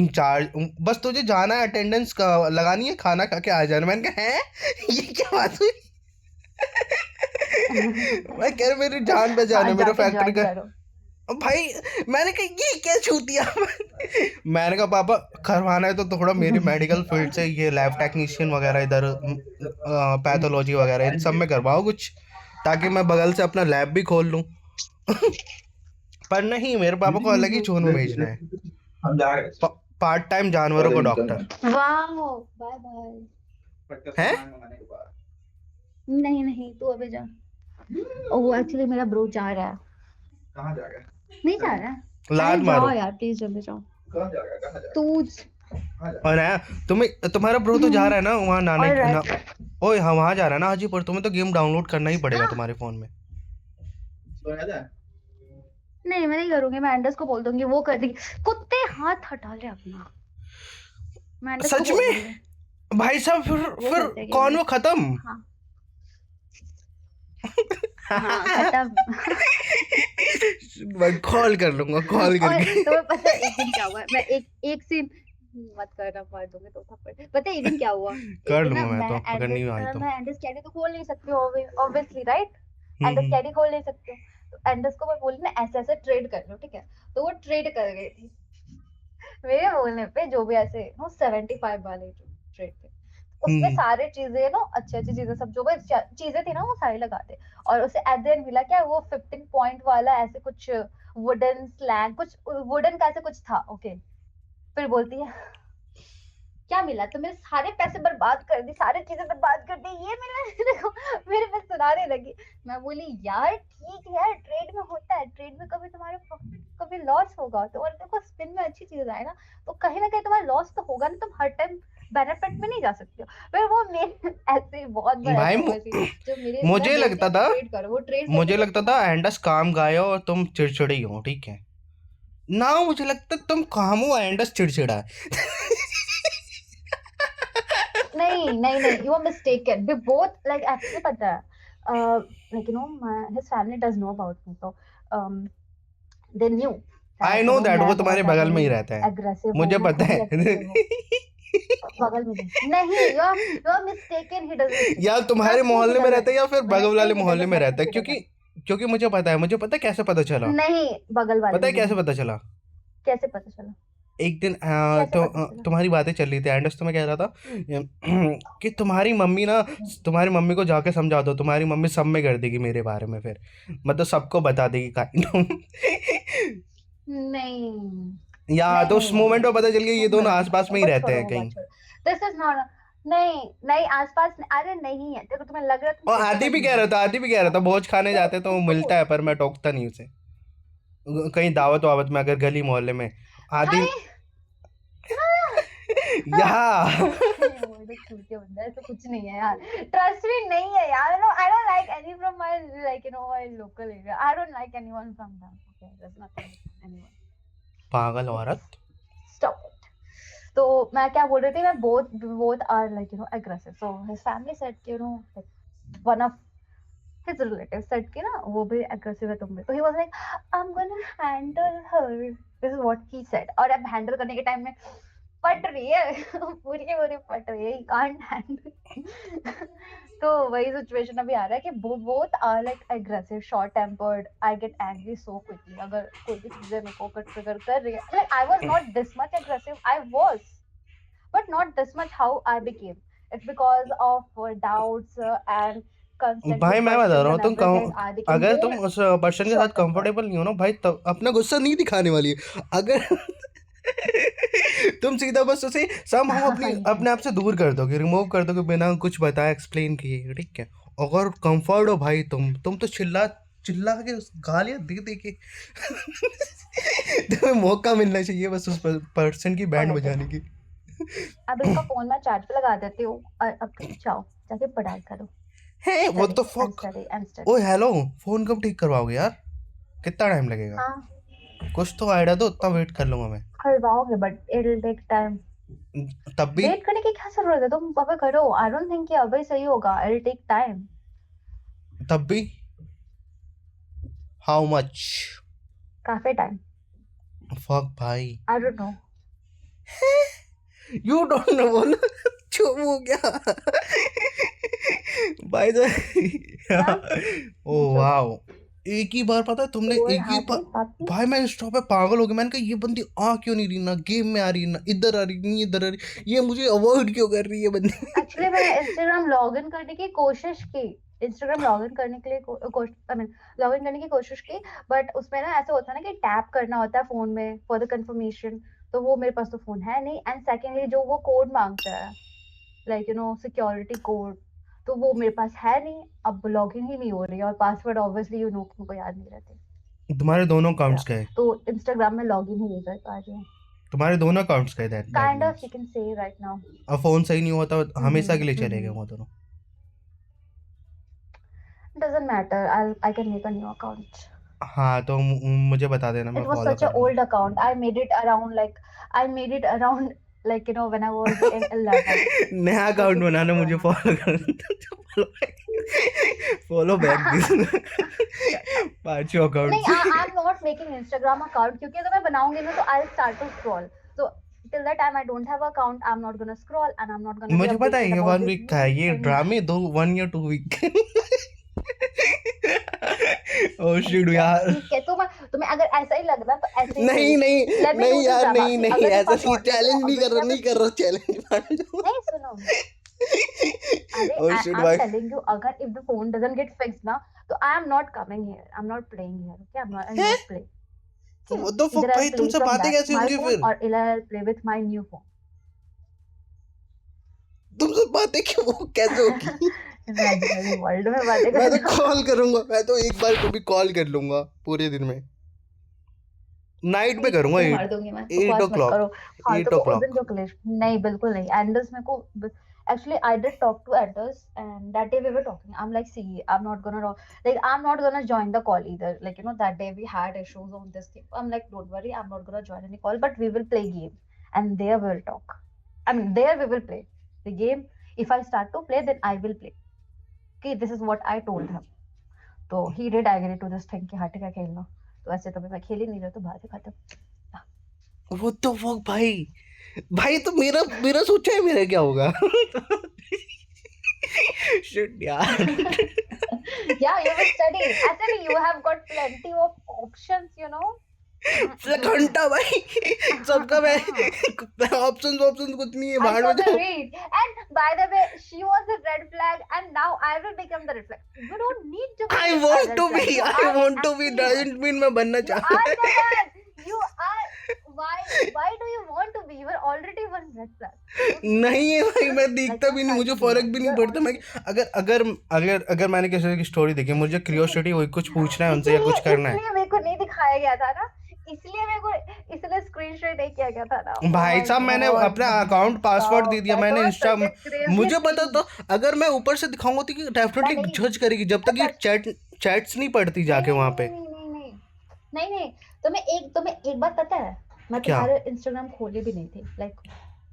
चार्ज बस तुझे जाना है, अटेंडेंस का लगानी है, खाना खा के आ जाना। मैंने कहा है ये क्या बात हुई। मैं कह रहा मेरी जान बचाने, आज मेरा जाके फैक्ट्री ज्वाइन का करो। भाई। मैंने कहा ये क्या छूतिया। मैंने कहा पापा करवाना है तो थोड़ा मेरी मेडिकल फील्ड से ये लैब टेक्नीशियन वगैरह, इधर पैथोलॉजी वगैरह इन सब में करवाओ कुछ, ताकि मैं बगल से अपना लैब भी खोल लूँ। पर नहीं, मेरे पापा को अलग ही जोन में भेजना है, हम जा रहे हैं। पार्ट टाइम जानवरों को डॉक्टर वाओ, बाय बाय। है। मंगाने के बाद नहीं नहीं, तू अभी जा। वो एक्चुअली मेरा ब्रो जा रहा है। कहाँ जाएगा? नहीं जा रहा है। लात अरे मारो। जाओ यार प्लीज, जल्दी जाओ। कहाँ जाएगा? कहाँ जाएगा? तू कहाँ जाएगा? और है तुम्हारा ब्रो तो जा रहा है ना वहाँ नाने और ना, ओए हाँ वहाँ जा रहा है ना हाजीपुर। तुम्हें तो गेम डाउनलोड करना ही पड़ेगा तुम्हारे फोन में। तो याद है? नहीं मैं नहीं करूंगी, मैं एंडस को बोल दूंगी, वो कर देगी। कुत्ते हाथ हटा ले अपना, मैं एंडस को सच बोल में दूंगी, भाई साहब, फिर वो फिर कर देगी कौन भाई। वो खत्म? हाँ हाँ खत्म। मैं कॉल कर लूंगा, कॉल और करके। तुम्हें पता है एक दिन क्या हुआ, मैं एक एक सीन मत करना, मार दूंगी तो थप्पड़। पता है एक दिन क्या हुआ, एक कर दिन ना लूंगा मैं तो, अगर नहीं आई तो। मैं एंडस कैडी तो खोल नहीं सकती हूँ ऑब्वियसली, राइट। एंडस हम्म। कैडी खोल नहीं सकती हूँ, तो एंडस को मैं बोली ना ऐसे ऐसे ट्रेड कर लो, ठीक है। तो वो ट्रेड कर गई थी मेरे बोलने पे, जो भी ऐसे वो 75 वाले जो ट्रेड थे, उसमें हम्म। सारे चीजें ना, अच्छी अच्छी चीजें सब जो भी चीजें थी ना वो सारी लगा दे। और उसे एट द एंड मिला क्या, वो 15 पॉइंट वाला ऐसे कुछ वुडन स्लैंग, कुछ वुडन का ऐसे कुछ था, ओके। फिर बोलती है क्या मिला, तुमने सारे पैसे बर्बाद कर दी, सारी चीजें बर्बाद कर दी, ये मिला। देखो मेरे पे सुनाने लगी। मैं बोली यार ठीक है, ट्रेड में होता है, ट्रेड में कभी तुम्हारे प्रॉफिट कभी लॉस होगा, तो और देखो स्पिन में अच्छी चीज आए ना, तो कहीं ना कहीं तुम्हारा लॉस तो होगा ना, तुम हर टाइम बेनिफिट में नहीं जा सकते हो। फिर वो मेरे ऐसे ही बहुत बार भाई ऐसा हुआ सीन, जो मेरे मैं मुझे बोलती लगता हूँ कि था ट्रेड करो, वो ट्रेड करके मुझे लगता देखती था ना। एंडस काम गायो और तुम चिड़चिड़ी हो, ठीक है ना? मुझे लगता तुम काम हो, एंडस चिड़चिड़ा है। नहीं नहीं नहीं, you are mistaken, we both like actually पता है, like you know his family does know about me, तो they knew I that you know know that, वो मैं बहुत तुम्हारे ज्यादा बगल में ही ही रहता है, एग्रेसिव हूँ, मुझे मैं पता खुद ही है। एग्रेसिव हूँ। बगल में नहीं, you are mistaken, he doesn't, या तुम्हारे ट्रस्ट मी ही मोहल्ले में रहता है डजंट, या फिर व्हेन आई बगल से वाले ही मोहल्ले डजंट में रहता मतलब है, ही क्योंकि डजंट। क्योंकि मुझे पता है, मुझे पता है कैसे पता चला। नहीं, बगल वाले पता है में भी कैसे नहीं। पता चला? कैसे पता चला? एक दिन कैसे तो पता चला? तुम्हारी बातें चल रही थी, एंडस तो मैं कह रहा था कि तुम्हारी मम्मी ना, तुम्हारी मम्मी को जाके समझा दो, तुम्हारी मम्मी सब में कर देगी मेरे बारे में, फिर मतलब सबको बता देगी काइंड ऑफ। नहीं या नहीं तो नहीं उस नहीं मोमेंट नहीं, में पता चल गया ये तुम दोनों गलत मान आसपास रहे हो, में ही बस रहते छोड़ो हैं वो कहीं। बात छोड़ो। दिस इज नॉट, नहीं नहीं आसपास अरे नहीं है, देखो तुम्हें लग रहा है, तुम और चिढ़ आदि भी नहीं कह रहे रहा हो। था, आदि भी कह रहा था भोज खाने तो जाते तो वो उसको मिलता है, पर मैं टोकता नहीं उसे कहीं दावत वावत में, अगर गली मोहल्ले में। आदि। हाय या वो तो चूतिया बंदा है, ऐसा कुछ नहीं है यार, ट्रस्ट मी नहीं है यार, no I don't like any from my like you know my local area, I don't like anyone from them, okay there is nothing anyone, पागल प्लीज औरत। Stop it. तो मैं क्या बोल रही थी, मैं both are like you know aggressive, so his family said you know like one of his relatives said कि ना वो भी aggressive है तुम भी, तो he was like I'm gonna handle her, this is what he said। और अब हैंडल करने के टाइम में पट रही है पूरी की पूरी पट रही है, he can't handle। तो वही सिचुएशन अभी आ रहा है कि both are like aggressive, short tempered, I get angry so quickly अगर कोई भी चीजें मेरे को ट्रिगर कर रही है, like I was not this much aggressive, I was but not this much how I became. It's because of doubts and constantly भाई मैं बता questions रहा हूँ, and everything. I became अगर more तुम उस पर्सन के साथ short tempered. कंफर्टेबल नहीं हो ना भाई, तब अपना गुस्सा नहीं दिखाने वाली है। अगर तुम सीधा बस उसे सम हम अपनी अपने आप से दूर कर दोगे, रिमूव कर दोगे बिना कुछ बताए, एक्सप्लेन किए, ठीक है। अगर कंफर्ट हो भाई, तुम तो चिल्ला चिल्ला के गालियां दे दे के तुम्हें मौका मिलना चाहिए बस उस पर्सन की बैंड Okay, बजाने की। अब इसका फोन मैं चार्ज पे लगा देती हूँ और अब जाओ जाके पढ़ाई करो, है what study the and fuck. study and ओ study. हेलो, फोन कब ठीक करवाओगे यार? कितना टाइम लगेगा? हाँ कुछ तो आइडिया दो, उतना वेट कर लूंगा मैं। करवाओगे but it'll take time. तब भी वेट करने की क्या जरूरत है, तुम अबे करो, I don't think कि अभी सही होगा, it'll take time. तब भी हाउ मच? काफी टाइम, फक भाई। I don't know. You don't know वो ना, चुप हो गया बाय द हाँ ओ पूछो। वाओ। एक ही बार पता है तुमने, और एक ही हाथी बार पापी। भाई मैं स्टॉप पे पागल हो गया। मैंने कहा ये बंदी आ क्यों नहीं रही, ना गेम में आ रही, ना इधर आ रही, नहीं इधर आ रही, ये मुझे अवॉइड क्यों कर रही है बंदी। एक्चुअली मैंने इंस्टाग्राम लॉग इन करने की कोशिश की, इंस्टाग्राम लॉग इन करने के लिए आई मीन लॉग इन करने की कोशिश की, बट उसमें ना ऐसा होता है ना कि टैप करना होता है फोन में फॉर द कंफर्मेशन, तो वो मेरे पास तो फोन है नहीं, एंड सेकेंडली जो वो कोड मांगता है like you no security code, तो वो मेरे पास है नहीं, अब लॉग इन ही नहीं हो रही है, और पासवर्ड ऑब्वियसली यू नो को याद नहीं रहते। तुम्हारे दोनों या अकाउंट्स गए? तो इंस्टाग्राम में लॉग इन ही नहीं कर पा रही हूँ, तुम्हारे दोनों अकाउंट्स गए, that kind of means you can say right now. अब फोन सही नहीं होता हमेशा के लिए चले गए हम्म, वो दोनों। doesn't matter, I can make a new account. हाँ तो मुझे बता देना, मैं It was follow such a कर लूंगा। old account. I made it around like when I was in 11. नया वो अकाउंट किसी बनाना, का मुझे पुराना फॉलो कर follow back this Shut up. पांचों अकाउंट नहीं, से। I'm not making Instagram account क्योंकि अगर मैं बनाऊंगी ना तो I'll start to scroll. So till that time I don't have account. I'm not gonna scroll and I'm not gonna be मुझे पता है updated ये about 1 वीक this का new है, ये thing. ड्रामे 1 या 2 वीक। ओ शिट यार। ठीक है, तुम्हें अगर ऐसा ही लग रहा तो ऐसे ही नहीं नहीं Let me do नहीं this यार, drama. नहीं See, नहीं, अगर ऐसा नहीं, like चैलेंज नहीं कर रहा, obviously नहीं कर रहा चैलेंज। नहीं सुनो, अरे ओ शिट I'm भाई, telling you, अगर if the phone doesn't get fixed ना, तो I am not coming here. I'm not playing here. Okay, I'll हैं? not play. Okay, what the either fuck I'll भाई, play तुमसे from बातें that कैसे my होंगी phone फिर? or either I'll play with my new phone. तुमसे बातें क्यों कैसे होगी? Imaginary world में बातें मैं कर तो कॉल करूंगा, मैं तो एक बार कभी कॉल कर लूंगा पूरे दिन में। नाइट में करूंगा, थप्पड़ मार दूंगी मैं, 8 बकवास मत करो, o'clock, फालतू 8 को उस दिन o'clock। क्यों क्लेश। नहीं बिल्कुल नहीं, एंडर्स मेरे को actually I did talk to Anders and that day we were talking. I'm like, see, I'm not gonna join the call either. Like, that day we had issues on this thing. I'm like, don't worry, I'm not gonna join any call, but we will play game and there we will talk. I mean, there we will play the game. If I start to play, then I will play. Okay, this is what I told him. तो he did agree to this thing कि हाँ ठीक है खेल लो। तो ऐसे तो मैं खेल ही नहीं रहा, तो बात है खत्म। व्हाट द फक भाई, भाई तो मेरा मेरा सोचा है मेरा क्या होगा? शिट यार। Yeah, you will study. Actually, you have got plenty of options. घंटा भाई, सबका मैं ऑप्शंस कुछ नहीं है, I बाहर saw में the जाओ। read. And by the way, she was a red flag, and now I will become the red flag. You don't need to be I a want red to flag. Be, You I are want to be, actually one. Doesn't mean मैं बनना You चाहता are the one. You are. Why do you want to be? You are already one red flag. You don't नहीं है भाई, मैं like देखता भी नहीं, try मुझे to be फर्क one. भी You नहीं are पड़ता। मैं already. अगर अगर अगर अगर मैंने किसी की स्टोरी देखी, मुझे क्यूरियोसिटी हुई, कुछ पूछना है उनसे या कुछ करना है, इसलिए मेरे को नहीं दिखाया गया था ना, इसलिए स्क्रीनशॉट नहीं किया गया था ना। Oh भाई my साहब मैंने God, अपना भाई अकाउंट पासवर्ड दे साहब, दिया, that मैंने was Insta, such a crazy मुझे पता thing. तो, अगर मैं ऊपर से दिखाऊंगा तो मैं डेफिनेटली नहीं जज करेगी, जब तक मैं ये चैट्स नहीं पढ़ती नहीं जाके नहीं वहां नहीं पे। नहीं नहीं नहीं नहीं नहीं तुम्हें एक बात पता है, मैं क्या? तुम्हारे इंस्टाग्राम खोली भी नहीं थी, लाइक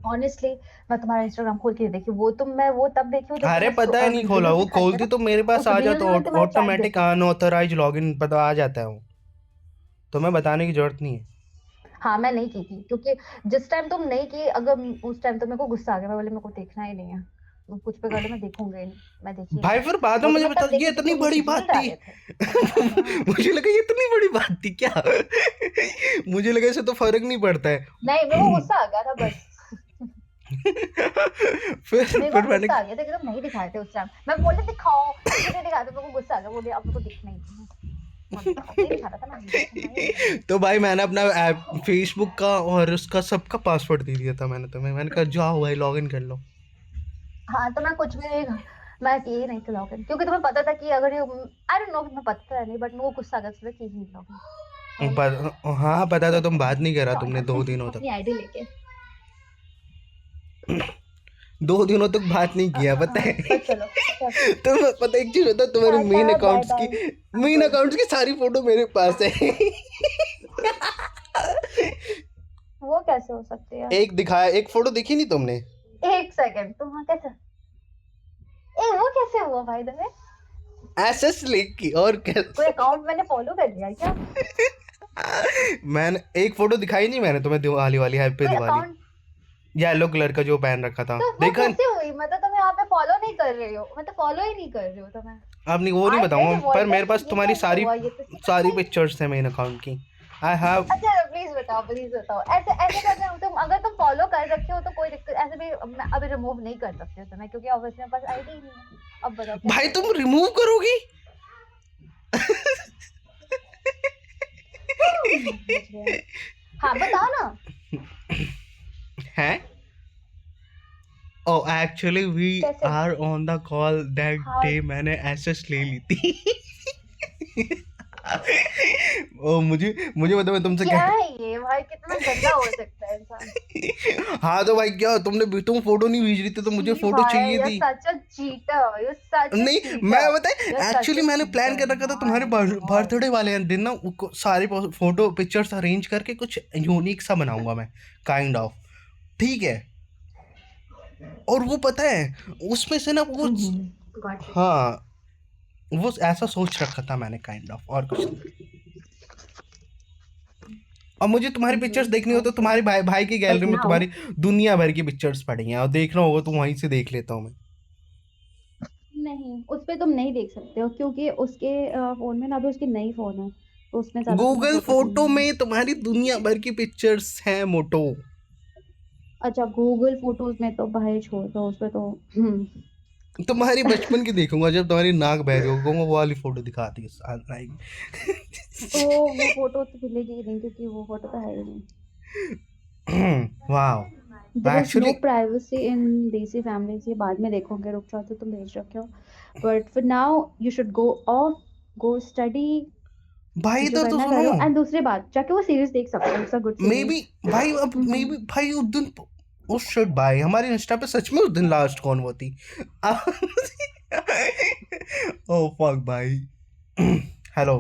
ऑनेस्टली मैं तुम्हारा इंस्टाग्राम खोल के नहीं देखी। वो तब देखी हूँ जब अरे तुम्हें पता है नहीं खोला, रील्स वो दिखाई थे खोलती ना, तो मेरे पास उस आ रील्स जाता, में मैंने तुम्हारा चैट ऑटोमेटिक देखा। अनऑथराइज लॉगिन पता आ जाता है वो, तो मैं बताने की जरूरत नहीं है। हाँ मैं नहीं की थी क्योंकि जिस टाइम तुम नहीं की, अगर उस टाइम तो मेरे को गुस्सा आ गया, मैं बोले मेरे को देखना ही नहीं है, तो कुछ पे कर लो, मैं देखूंगा ही नहीं, मैं देखी ही भाई नहीं। फिर बाद में वो तो मुझे मैं बता, तब ये देखी जब इतनी तुम बड़ी रील बात थी। डाले थे। हाँ मुझे लगा ये इतनी बड़ी बात थी क्या? मुझे लगा इससे तो फर्क नहीं पड़ता है। नहीं, मेरे को गुस्सा आ गया था बस। मेरे को फिर मैंने, गुस्सा आ गया था कि तुम नहीं दिखाए थे उस टाइम, मैं बोले दिखाओ, फिर नहीं दिखाते, मेरे को गुस्सा आ गया, बोले अब मेरे को दिखना ही नहीं दिखा रहा था ना, नहीं दिखा। तो भाई मैंने अपना ऐप फेसबुक का और उसका सबका पासवर्ड दे दिया था मैंने तुम्हें, मैंने कहा जाओ भाई लॉग इन कर लो। हाँ तो मैं कुछ भी नहीं, मैं की ही नहीं थी लॉगिन, क्योंकि तुम्हें पता था कि अगर ये आई डोंट नो, मैं पता नहीं, बट मेरे को गुस्सा आ गया, इसलिए की ही नहीं लॉगिन। हाँ पता था, तुम बात नहीं करा तुमने 2 दिनों तक, अपनी आईडी लेके। 2 दिनों तक बात नहीं किया, पता है। पर चलो तुम पता एक चीज होता है, तुम्हारे मेन टाटा, अकाउंट्स बाय की मेन अकाउंट्स की सारी फोटो मेरे पास है। वो कैसे हो सकती है? एक दिखाया, एक फोटो देखी नहीं तुमने? एक सेकंड, तुम वहाँ कैसे वो कैसे हुआ भाई? दमे एसएस लिख की और क्या? कोई अकाउंट मैंने फॉलो कर लिया क्या? मैंने एक फोटो दिखाई नहीं मैंने तुम्हें, दिवाली वाली, हैप्पी कोई दिवाली, अकाउंट येलो कलर का जो पहन रखा था, तो वो देखा? कैसे हुई? मैं तो तुम्हें यहाँ पे फॉलो नहीं कर रही हूँ, मैं तो फॉलो ही नहीं कर रही हूँ तुम्हें। अब नहीं, वो नहीं I get बताऊंगा, पर avoided, मेरे पास ये तुम्हारी कैसे सारी हुआ? ये तो सारी पिक्चर्स है मेन अकाउंट की। आई हैव, अच्छा प्लीज बताओ, ऐसे ऐसे करते हो तुम? अगर तुम फॉलो कर रखे हो तो कोई दिक्कत, ऐसे भी मैं अभी रिमूव नहीं कर सकती हूँ तुम्हें, क्योंकि ऑब्वियसली मेरे पास आईडी ही नहीं है। अब बताओ क्या भाई करूं? तुम रिमूव करोगी? समझ गया। हाँ बताओ ना। हैं? Oh, actually we कैसे? are on the call that हाँ day, मैंने एसएस ले ली थी। ओ मुझे मुझे बताओ मैं तुमसे क्या क्या, है ये भाई? कितना गंदा हो सकता है है इंसान। हाँ तो भाई क्या तुम फोटो नहीं भेज रही थी तो मुझे छी फोटो भाई, चाहिए you're थी। such a cheater, you're such a नहीं मैं cheater, बताए you're such एक्चुअली a मैंने प्लान cheater, कर रखा था तुम्हारे my god। बर्थडे वाले दिन ना सारे फोटो पिक्चर्स अरेंज करके कुछ यूनिक सा बनाऊंगा मैं, काइंड ऑफ। ठीक है। और वो पता है उसमें से ना वो, Got it। हाँ वो ऐसा सोच रखा था मैंने, काइंड ऑफ, और कुछ नहीं। और मुझे तुम्हारी पिक्चर्स देखनी हो तो Okay। तुम्हारे भाई की But गैलरी में now तुम्हारी दुनिया भर की पिक्चर्स पड़ी हैं, और देखना होगा तो वहीं से देख लेता हूँ मैं। नहीं, उस पे तुम नहीं देख सकते हो क्योंकि उसके फोन में ना भी उसकी नई फोन है, तो उसमें ज्यादा तुम्हें गूगल फोटोज नहीं फोटो मिलेंगी। में तुम्हारी दुनिया भर की पिक्चर्स हैं मोटो। अच्छा, गूगल फोटोज में तो भाई छोड़ दो, उसमें तो तुम्हारी बचपन की देखूंगा जब तुम्हारी नाक बह रही होगी, कहूंगा वो वाली फोटो दिखाती है तो वो फोटो तो मिलेगी ही नहीं क्योंकि वो फोटो तो है ही नहीं। वाह। There is no actually privacy in desi families, ये बाद में देखोगे, रुक जाओ तो तुम भेज रखे हो। But for now you should go of, go study, भाई जो इधर तो करना सुनो। करो। एंड दूसरी बात, जाके वो सीरीज देख सकते हो, it's a good may be series. भाई, अब मे बी भाई उस दिन, उस शिट भाई हमारे इंस्टा पे सच में उस दिन लास्ट कौन हुआ थी? ओ फक भाई। हेलो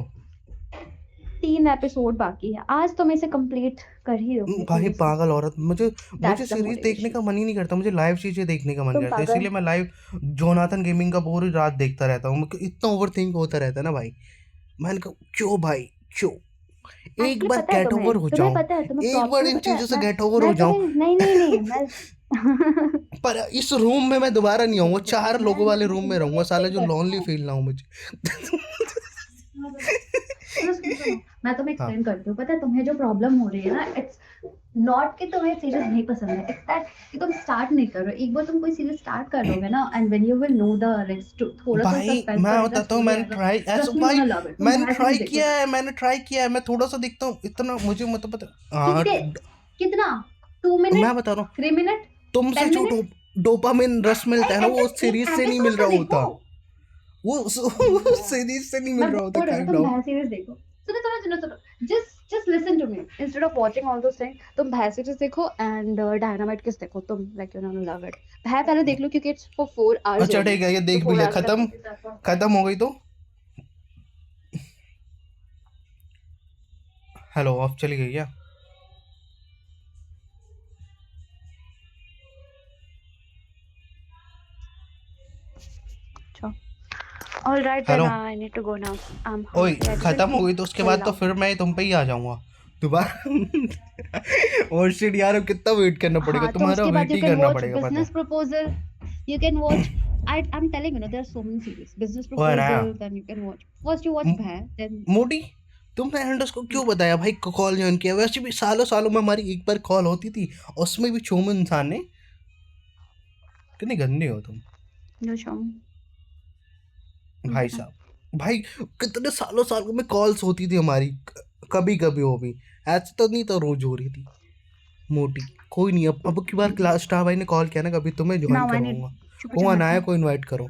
3 एपिसोड बाकी है, आज तुम इसे कंप्लीट कर ही दोगे भाई सीरीज को। पागल औरत, मुझे मुझे दैट्स द सीरीज देखने मोटिवेशन। का मन ही नहीं करता, मुझे लाइव चीजें देखने का मन तुम करता है, पागल। इसीलिए मैं लाइव जोनाथन गेमिंग का पूरी रात देखता रहता हूँ। मुझे इतना ओवर थिंक होता रहता है ना भाई। मैंने कहा क्यों भाई, क्यों? एक एक्चुअली बार पता है गेट ओवर तुम्हें, हो जाऊं, पता है तुम्हें एक बार तुम्हें इन पता है, चीजों से मैं गेट ओवर हो मैं जाऊं। तुम्हें नहीं नहीं नहीं मैं पर इस रूम में मैं दोबारा नहीं आऊंगा, देखो 4 मैं लोगों वाले तुम्हें रूम में चीजों को रहूंगा साला, एक्सप्लेन जो करती लॉनली हूँ। फील ना हो मुझे। सुनो सुनो सुनो, मैं तुम्हें हाँ एक्सप्लेन करती हूँ। पता है तुम्हें जो प्रॉब्लम हो रही है ना, इट्स नॉट कि तुम्हें सीरीज नहीं पसंद है, इट्स दैट कि तुम स्टार्ट नहीं कर रहे हो। एक बार तुम कोई सीरीज स्टार्ट कर लोगे ना, and when you will know the rest, थोड़ा सा भाई सस्पेंस मैं रहेगा, बताता हूँ, स्टोरी मैंने आएगा, ट्राई ऐसा ट्रस्ट मी, यू भाई, गोना लव इट। तुम मैंने बाहर ट्राई सीरीज देखो किया ना। है, मैं थोड़ा सा देखता हूँ, इतना मुझे मतलब पता। हाँ कितने, कितना, 2 मैं मिनट, बता रहा हूँ 3 मिनट, तुमसे 10 जो मिनट, डोपामिन रस मिलता है ना, वो एटलीस्ट सीरीज एक से नहीं मिल एपिसोड रहा तो होता, देखो। वो हाँ, सीरीज से नहीं मिल मैं रहा होता, बोल रही हूँ ना, काइंड तुम ऑफ। भैंस सीरीज देखो। सुनो सुनो सुनो सुनो, just listen to me, instead of watching all those thing, तुम भैंस सीरीज देखो एंड डायनामाइट किस देखो, तुम like you know love it. भै पहले देख लो क्योंकि इट्स फॉर 4 आवर्स अच्छा ओनली, ठीक है, ये तो देख भी 4 लिया, आवर्स का खत्म, सीरीज आपका। खत्म हो गई तो। हेलो, अब चली गई क्या? अच्छा, all right then, hello, I need to go now, I am ओए हंग्री, आई डिडंट खत्म हो गई ईट तो उसके टिल बाद तो नाउ। फिर मैं तुम पे ही आ जाऊंगा दोबारा। और शिट यार, अब कितना वेट करना पड़ेगा, हाँ, तो तुम्हारा उसके बाद वेट यू ही कैन करना वॉच पड़ेगा पता बिजनेस है। Proposal, you can watch, I'm telling you, no, there are so many series. Business वो है ना Proposal, then you can watch. First you watch Bhai, then मोटी, तुमने एंडस को क्यों बताया भाई कॉल ज्वाइन किया? वैसे भी सालों सालों में हमारी एक बार कॉल होती थी, उसमें भी छोमू इंसान ने। कितने गंदे हो तुम no show. भाई साहब। भाई कितने सालों सालों में कॉल्स होती थी हमारी, कभी कभी वो भी, ऐसे तो नहीं तो रोज हो रही थी। मोटी कोई नहीं, अब की बार क्लास स्टार भाई ने कॉल किया ना कभी, तुम्हें ज्वाइन Now I need करवाऊंगा, चुप कहूँगा मत अनाया कर। को इनवाइट करो।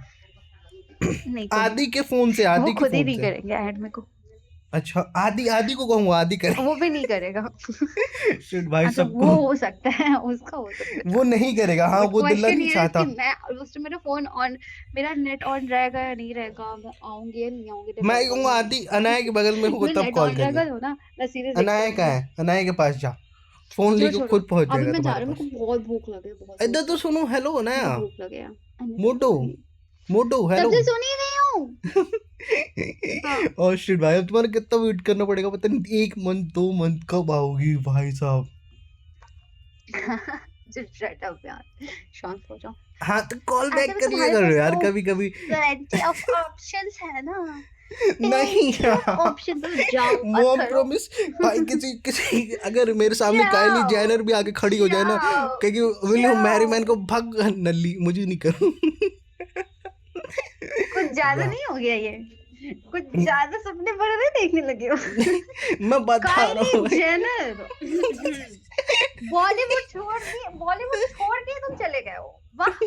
नहीं, कोई आदि नहीं, के फोन से, वो आदि के खुद ही फोन नहीं से। करेंगे ऐड मेरे को, अच्छा आदि, आदि को कहूँगा, आदि करे। वो भी नहीं करेगा। शिट भाई अच्छा, सबको, वो हो सकता है, उसका हो सकता है, वो नहीं करेगा, हाँ बट वो दिल्ला क्वेश्चन नहीं ये है चाहता। कि मैं उस टाइम मेरा फोन ऑन, मेरा नेट ऑन रहेगा या नहीं रहेगा, मैं आऊंगी या नहीं आऊंगी, मैं डिपेंड ऑन कहूँगा मी। आदि अनाया के बगल में होगा मेरा तब नेट कॉल ऑन करिए। रहेगा तो ना, मैं सीरीज देखती अनाया का रहूंगी। है, अनाया के पास जा, फोन चलो लेके छोड़ो, खुद पहुंच अभी जाएगा मैं जा तुम्हारे रही हूँ, पास। मेरे को बहुत भूख लगे, बहुत इधर भूख तो लगे, सुनो, हेलो मेरे अनाया, को भूख लगे यार, I need to motto, eat। मोटो तब हेलो। से सुन ही रही हूँ। हाँ। और शिट भाई, अब तुम्हारा कितना वेट करना पड़ेगा पता नहीं, 1 मंथ 2 मंथ कब आओगी भाई साहब? Just shut up यार, शांत हो जाओ। हाँ तो कॉल ऐसे बैक भी कर लिया तुम्हारे करो पास यार तो कभी कभी। plenty of options है ना, नहीं plenty of options, तो जाओ और मॉम करो। प्रॉमिस भाई, किसी किसी अगर मेरे सामने काइली जाओ, जेनर भी आके खड़ी हो जाए ना, जाओ, कहेगी विल यू मैरी मैन, को जाओ। भग नल्ली, मुझे नहीं करूँ। कुछ ज्यादा वाह। नहीं हो गया ये? कुछ ज्यादा सपने बड़े नहीं देखने लगे हो? मैं बता रहा काइली हूँ भाई। जेनर, बॉलीवुड छोड़ के तुम चले गए हो, वाह।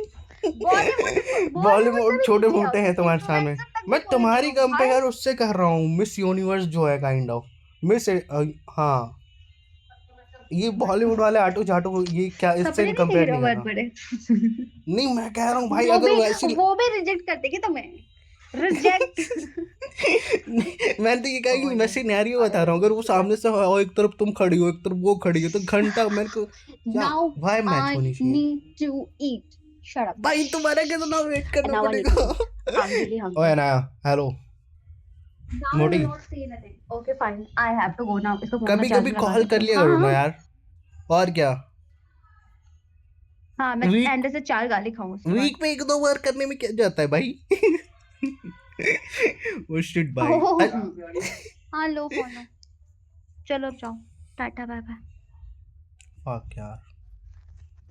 बॉलीवुड बॉलीवुड से भी छोटे नीचे आओ मोटे तुम, हैं तुम्हारे सामने। इन्फ्लुएंसर तक भी मैं बोल रही तुम्हारी हो कंपेयर भाई। उससे कर रहा हूँ, मिस यूनिवर्स जो है काइंड ऑफ, मिस, हाँ ये बॉलीवुड वाले आटो चाटो ये क्या इससे सपने नहीं कंपेयर देख रहे नहीं हो बहुत करना। बड़े। नहीं मैं कह रहा हूँ भाई वो अगर भी वैसी वो भी रिजेक्ट कर देगी तुम्हें, रिजेक्ट। मैंने तो ये कहा कि Oh, मैं yes. सिनेरियो बता रहा हूँ, अगर वो सामने से हो, एक तरफ तुम खड़ी हो एक तरफ वो खड़ी है, तो घंटा मेरे को क्या Now वाई मैच I होनी चाहिए। need to eat. Shut up. भाई तुम्हारा कितना वेट And करना now I need to पड़ेगा। eat. I'm really ओए hungry. Anaya hello Now I मोटी, will not say anything. Okay, fine. I have to go now. इसको फोन का कभी चार्ज कभी लगा कॉल देती कर हूँ। लिया हाँ करो ना हाँ यार, और क्या। हाँ, मैं वीक एंड से 4 गाली खाऊं उसके बाद। वीक में एक दो बार करने में क्या जाता है भाई। ओ शिट भाई ओह, हाँ लो फोन लो। चलो अब जाओ, टाटा बाय बाय। फक यार।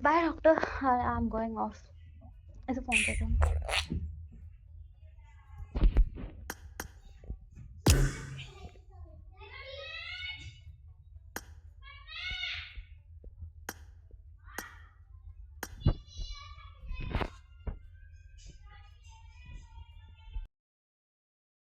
By doctor, I am going of. ऐसे फोन कर दो।